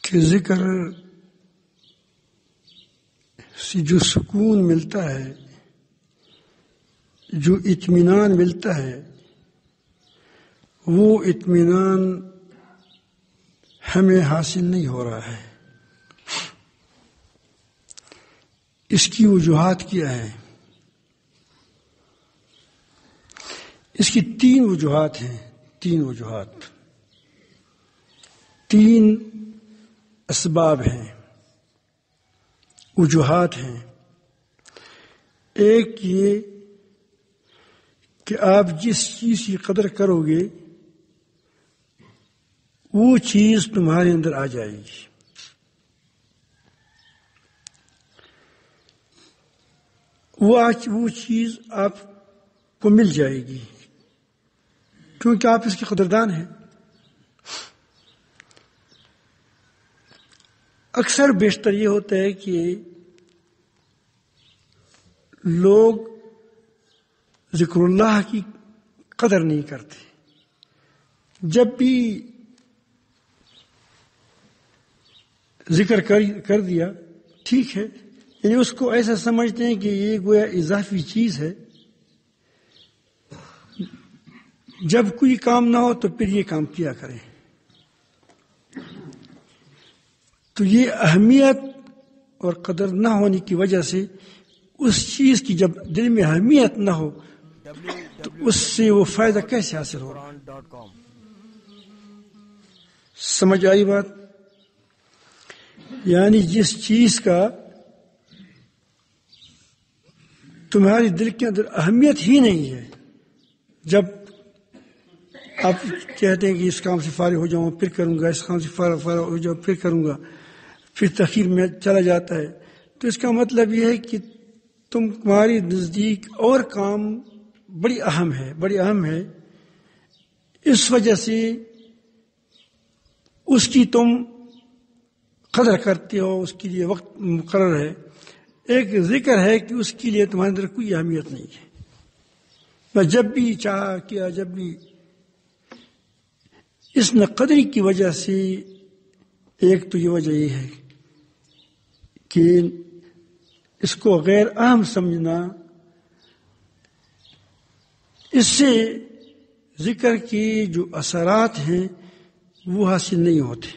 کہ ذکر سے جو سکون ملتا ہے، جو اطمینان ملتا ہے، وہ اطمینان ہمیں حاصل نہیں ہو رہا ہے۔ اس کی وجوہات کیا ہے؟ اس کی تین وجوہات ہیں، تین اسباب ہیں، وجوہات ہیں۔ ایک یہ کہ آپ جس چیز کی قدر کرو گے وہ چیز تمہارے اندر آ جائے گی۔ وہ چیز آپ کو مل جائے گی کیونکہ آپ اس کے قدردان ہیں۔ اکثر بیشتر یہ ہوتا ہے کہ لوگ ذکر اللہ کی قدر نہیں کرتے۔ جب بھی ذکر کر دیا ٹھیک ہے، یعنی اس کو ایسا سمجھتے ہیں کہ یہ گویا اضافی چیز ہے، جب کوئی کام نہ ہو تو پھر یہ کام کیا کریں۔ تو یہ اہمیت اور قدر نہ ہونے کی وجہ سے اس چیز کی جب دل میں اہمیت نہ ہو تو اس سے وہ فائدہ کیسے حاصل ہو؟ سمجھ آئی بات؟ یعنی جس چیز کا تمہاری دل کے اندر اہمیت ہی نہیں ہے، جب آپ کہتے ہیں کہ اس کام سے فارغ ہو جاؤں پھر کروں گا، اس کام سے فارغ ہو جاؤں پھر کروں گا، پھر تاخیر میں چلا جاتا ہے، تو اس کا مطلب یہ ہے کہ تمہاری نزدیک اور کام بڑی اہم ہے، اس وجہ سے اس کی تم قدر کرتے ہو، اس کے لیے وقت مقرر ہے۔ ایک ذکر ہے کہ اس کے لیے تمہارے اندر کوئی اہمیت نہیں ہے، میں جب بھی چاہا کیا، جب بھی اس ناقدری کی وجہ سے ایک تو یہ وجہ یہ ہے کہ اس کو غیر اہم سمجھنا، اس سے ذکر کی جو اثرات ہیں وہ حاصل نہیں ہوتے۔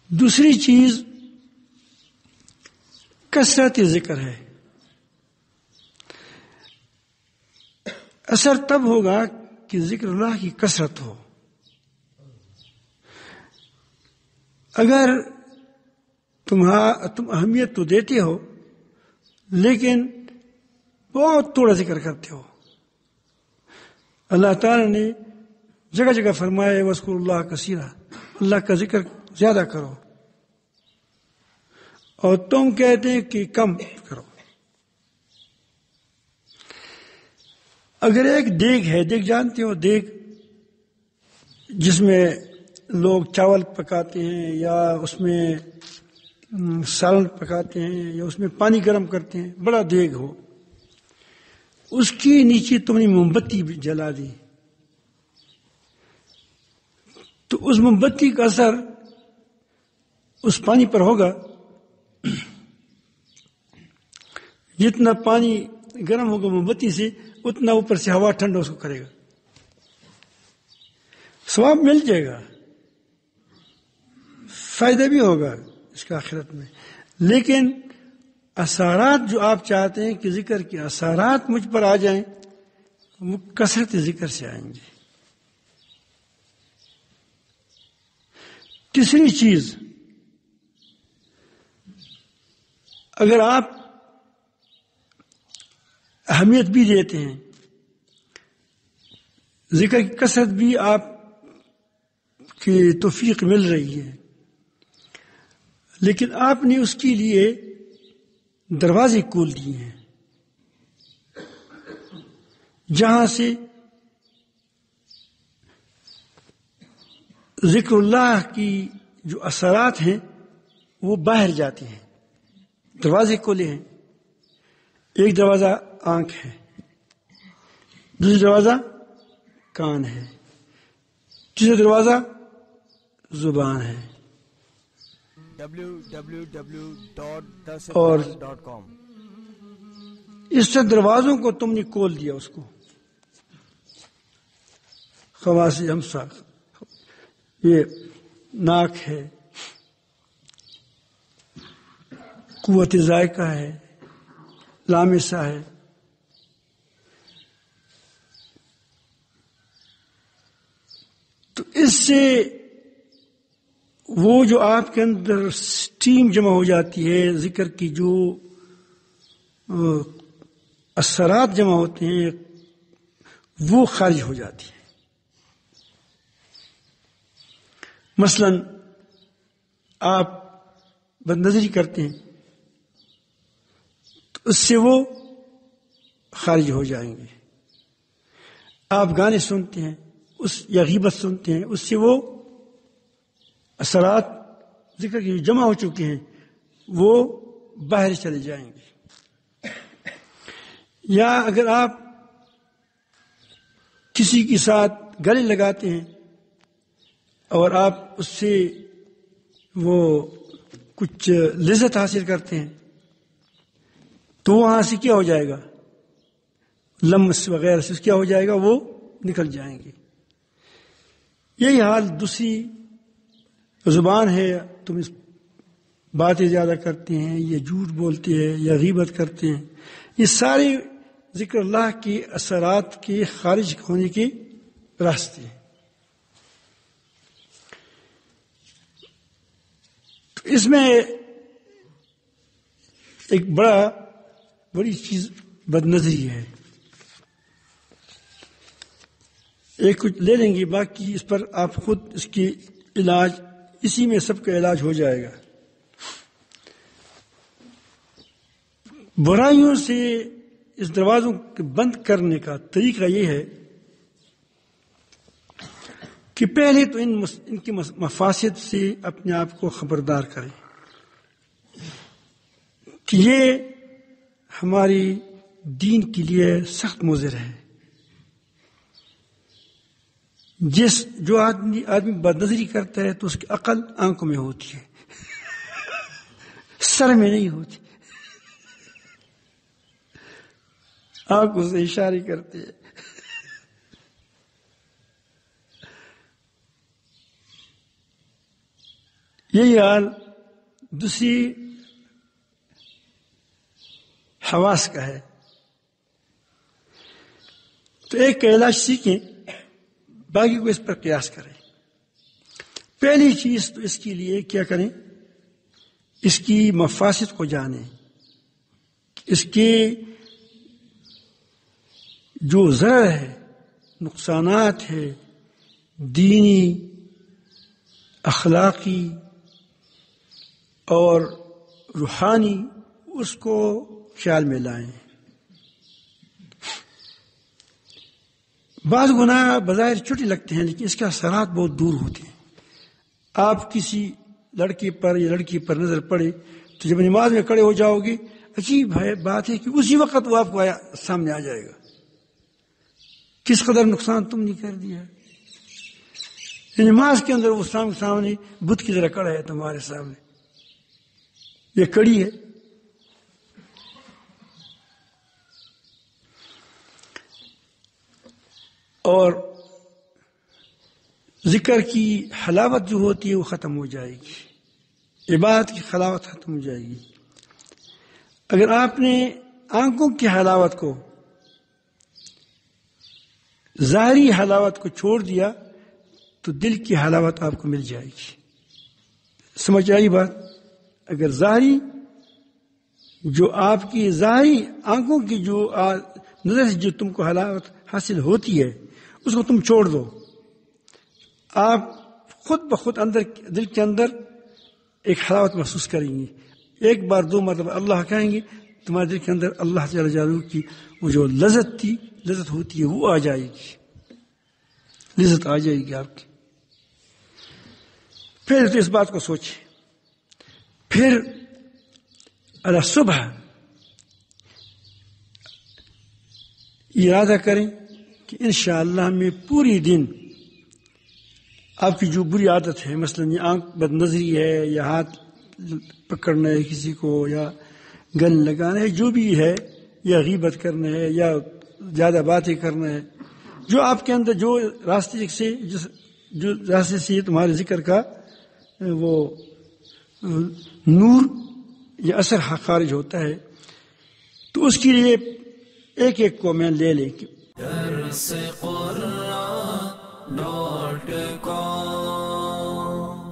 دوسری چیز کثرت ذکر ہے۔ اثر تب ہوگا کہ ذکر اللہ کی کثرت ہو۔ اگر تم اہمیت تو دیتے ہو لیکن بہت تھوڑا ذکر کرتے ہو، اللہ تعالیٰ نے جگہ جگہ فرمایا ہے وَاذْكُرُوا اللَّهَ كَثِيرًا، اللہ کا ذکر زیادہ کرو، اور تم کہتے ہیں کہ کم کرو۔ اگر ایک دیگ ہے، دیگ جانتے ہو، دیگ جس میں لوگ چاول پکاتے ہیں یا اس میں سالن پکاتے ہیں یا اس میں پانی گرم کرتے ہیں، بڑا دیگ ہو، اس کی نیچے تم نے موم بتی جلا دی تو اس موم بتی کا اثر اس پانی پر ہوگا۔ جتنا پانی گرم ہوگا موم بتی سے اتنا اوپر سے ہوا ٹھنڈا اس کو کرے گا، ثواب مل جائے گا، فائدہ بھی ہوگا اس کا آخرت میں، لیکن اثرات جو آپ چاہتے ہیں کہ ذکر کے اثرات مجھ پر آ جائیں وہ کثرت ذکر سے آئیں گے۔ تیسری چیز، اگر آپ اہمیت بھی دیتے ہیں، ذکر کی کثرت بھی آپ کی توفیق مل رہی ہے، لیکن آپ نے اس کے لیے دروازے کھول دیے ہیں جہاں سے ذکر اللہ کی جو اثرات ہیں وہ باہر جاتے ہیں۔ دروازے کھولے ہیں، ایک دروازہ آنکھ ہے، دوسرا دروازہ کان ہے، تیسرا دروازہ زبان ہے. اور www.dasifal.com. اس سے دروازوں کو تم نے کھول دیا. اس کو خواص ہمسا، یہ ناک ہے، قوت ذائقہ ہے، لامسہ ہے. تو اس سے وہ جو آپ کے اندر اسٹیم جمع ہو جاتی ہے، ذکر کی جو اثرات جمع ہوتے ہیں وہ خارج ہو جاتی ہے. مثلا آپ بد نظری کرتے ہیں تو اس سے وہ خارج ہو جائیں گے. آپ گانے سنتے ہیں یا غیبت سنتے ہیں، اس سے وہ اثرات ذکر کی جمع ہو چکے ہیں وہ باہر چلے جائیں گے. یا اگر آپ کسی کے ساتھ گلے لگاتے ہیں اور آپ اس سے وہ کچھ لذت حاصل کرتے ہیں تو وہاں سے کیا ہو جائے گا، لمس وغیرہ سے کیا ہو جائے گا، وہ نکل جائیں گے. یہی حال دوسری زبان ہے. تم اس باتیں زیادہ کرتے ہیں یا جھوٹ بولتے ہیں یا غیبت کرتے ہیں، یہ سارے ذکر اللہ کے اثرات کے خارج ہونے کے راستے ہیں. تو اس میں ایک بڑی چیز بد نظری ہے. ایک کچھ لے لیں گے، باقی اس پر آپ خود اس کی علاج، اسی میں سب کا علاج ہو جائے گا. برائیوں سے اس دروازوں کو بند کرنے کا طریقہ یہ ہے کہ پہلے تو ان کے مفاسد سے اپنے آپ کو خبردار کریں کہ یہ ہماری دین کے لیے سخت مضر ہے. جو آدمی بد نظری کرتا ہے تو اس کی عقل آنکھوں میں ہوتی ہے، سر میں نہیں ہوتی. آنکھوں سے اشارے کرتے ہیں. یہی حال دوسری حواس کا ہے. تو ایک کا علاج سیکھیں، باقی کو اس پر قیاس کریں. پہلی چیز تو اس کے لیے کیا کریں، اس کی مفاسد کو جانیں، اس کے جو ضرر ہے، نقصانات ہے، دینی، اخلاقی اور روحانی، اس کو خیال میں لائیں. بعض گناہ بظاہر چھوٹے لگتے ہیں لیکن اس کے اثرات بہت دور ہوتے ہیں. آپ کسی لڑکے پر یا لڑکی پر نظر پڑے تو جب نماز میں کھڑے ہو جاؤ گے، عجیب ہے بات ہے کہ اسی وقت وہ آپ کو سامنے آ جائے گا. کس قدر نقصان تم نے کر دیا. نماز کے اندر وہ سامنے بت کی طرح کڑا ہے تمہارے سامنے، یہ کڑی ہے. اور ذکر کی حلاوت جو ہوتی ہے وہ ختم ہو جائے گی، عبادت کی حلاوت ختم ہو جائے گی. اگر آپ نے آنکھوں کی حلاوت کو، ظاہری حلاوت کو چھوڑ دیا تو دل کی حلاوت آپ کو مل جائے گی. سمجھ آئی بات؟ اگر ظاہری جو آپ کی ظاہری آنکھوں کی جو نظر سے جو تم کو حلاوت حاصل ہوتی ہے اس کو تم چھوڑ دو، آپ خود بخود اندر دل کے اندر ایک حلاوت محسوس کریں گے. ایک بار دو مرتبہ اللہ کہیں گے، تمہارے دل کے اندر اللہ جل جلالہ کی وہ جو لذت ہوتی ہے وہ آ جائے گی، لذت آ جائے گی آپ کی. پھر تو اس بات کو سوچیں. پھر اللہ صبح ارادہ کریں کہ انشاءاللہ میں پوری دن آپ کی جو بری عادت ہے، مثلا یہ آنکھ بد نظری ہے یا ہاتھ پکڑنا ہے کسی کو یا گن لگانا ہے، جو بھی ہے، یا غیبت کرنا ہے یا زیادہ باتیں کرنا ہے، جو آپ کے اندر جو راستے سے تمہارے ذکر کا وہ نور یا اثر خارج ہوتا ہے، تو اس کے لیے ایک ایک کو میں لے لیں کہ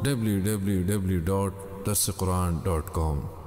www.darsequran.com